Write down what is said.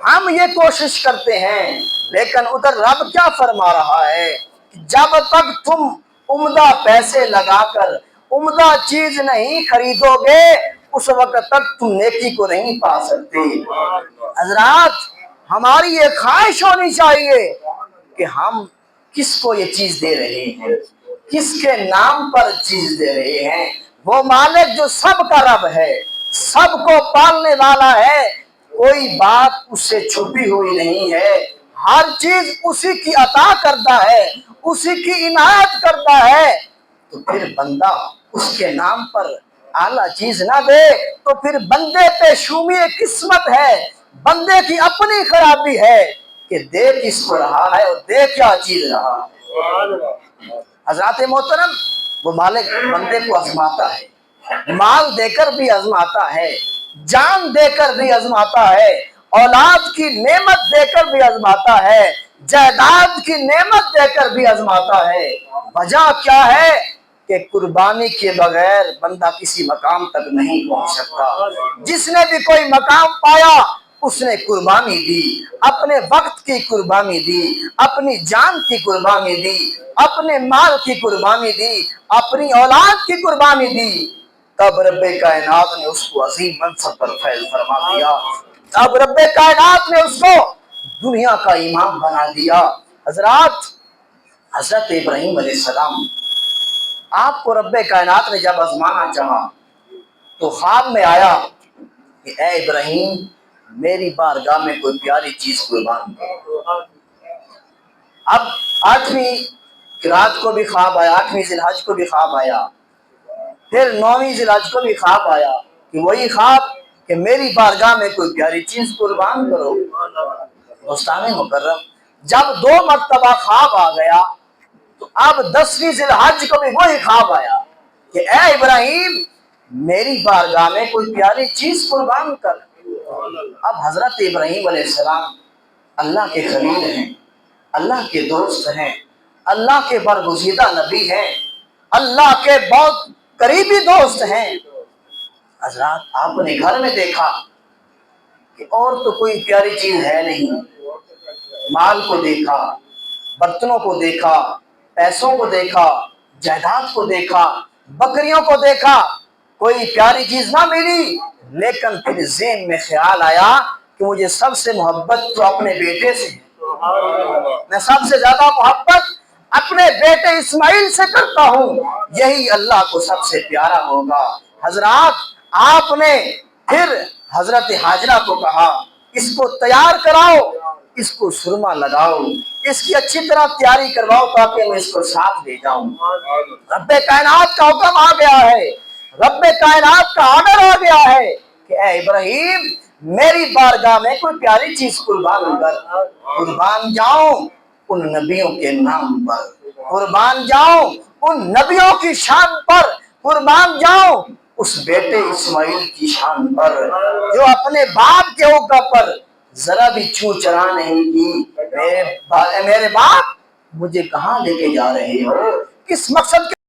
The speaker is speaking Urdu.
ہم یہ کوشش کرتے ہیں، لیکن ادھر رب کیا فرما رہا ہے؟ جب تک تم عمدہ پیسے لگا کر عمدہ چیز نہیں خریدو گے اس وقت تک تم نیکی کو نہیں پا سکتے۔ حضرات، ہماری یہ خواہش ہونی چاہیے کہ ہم کس کو یہ چیز دے رہے ہیں، کس کے نام پر چیز دے رہے ہیں۔ وہ مالک جو سب کا رب ہے، سب کو پالنے والا ہے، کوئی بات اس سے چھپی ہوئی نہیں ہے، ہر چیز اسی کی عطا کرتا ہے، اسی کی عنایت کرتا ہے۔ تو پھر بندہ اس کے نام پر اعلیٰ چیز نہ دے تو پھر بندے پہ شومی قسمت ہے، بندے کی اپنی خرابی ہے کہ دے کس کو رہا ہے اور دے کیا چیز رہا ہے۔ حضرات محترم، وہ مالک بندے کو آزماتا ہے، مال دے کر بھی آزماتا ہے، جان دے کر بھی آزماتا ہے، اولاد کی نعمت دے کر بھی آزماتا ہے، جائیداد کی نعمت دے کر بھی آزماتا ہے۔ وجہ کیا ہے کہ قربانی کے بغیر بندہ کسی مقام تک نہیں پہنچ سکتا۔ جس نے بھی کوئی مقام پایا اس نے قربانی دی، اپنے وقت کی قربانی دی، اپنی جان کی قربانی دی، اپنے مال کی قربانی دی، اپنی اولاد کی قربانی دی، تب رب کائنات نے اس کو عظیم منصب پر فیض فرما دیا، تب رب کائنات نے اس کو دنیا کا امام بنا دیا۔ حضرات، حضرت ابراہیم علیہ السلام، آپ کو رب کائنات نے جب آزمانا چاہا تو خواب میں آیا کہ اے ابراہیم، میری بارگاہ میں کوئی پیاری چیز قربان کرو۔ اب 8ویں رات کو بھی خواب آیا، 8ویں ذی الحج کو بھی خواب آیا، پھر 9ویں ذی الحج کو بھی خواب آیا کہ وہی خواب کہ میری بارگاہ میں کوئی پیاری چیز قربان کرو۔ دوستان مکرم، جب 2 مرتبہ خواب آ گیا تو اب 10ویں ذی الحج کو بھی وہی خواب آیا کہ اے ابراہیم، میری بارگاہ میں کوئی پیاری چیز قربان کر۔ اب حضرت ابراہیم علیہ السلام اللہ کے خلیل ہیں، اللہ کے دوست ہیں، اللہ کے برگزیدہ نبی ہیں، اللہ کے بہت قریبی دوست ہیں۔ حضرات، آپ نے گھر میں دیکھا کہ اور تو کوئی پیاری چیز ہے نہیں، مال کو دیکھا، برتنوں کو دیکھا، پیسوں کو دیکھا، جائیداد کو دیکھا، بکریوں کو دیکھا، کوئی پیاری چیز نہ ملی، لیکن پھر ذہن میں خیال آیا کہ مجھے سب سے محبت تو اپنے بیٹے سے ہے، میں سب سے زیادہ محبت اپنے بیٹے اسماعیل سے کرتا ہوں، یہی اللہ کو سب سے پیارا ہوگا۔ حضرات، آپ نے پھر حضرت حاجرہ کو کہا اس کو تیار کراؤ، اس کو سرما لگاؤ، اس کی اچھی طرح تیاری کرواؤ تاکہ میں اس کو ساتھ لے جاؤں۔ رب کائنات کا حکم آ گیا ہے، رب کائنات کا آرڈر آ گیا ہے کہ اے ابراہیم، میری بارگاہ میں کوئی پیاری چیز قربان کر، قربان جاؤں ان نبیوں کے نام پر، قربان جاؤں ان نبیوں کی شان پر، قربان جاؤں اس بیٹے اسماعیل کی شان پر جو اپنے باپ کے حکم پر ذرا بھی چوں چرا نہیں کی۔ میرے باپ، مجھے کہاں لے کے جا رہے ہو؟ کس مقصد کے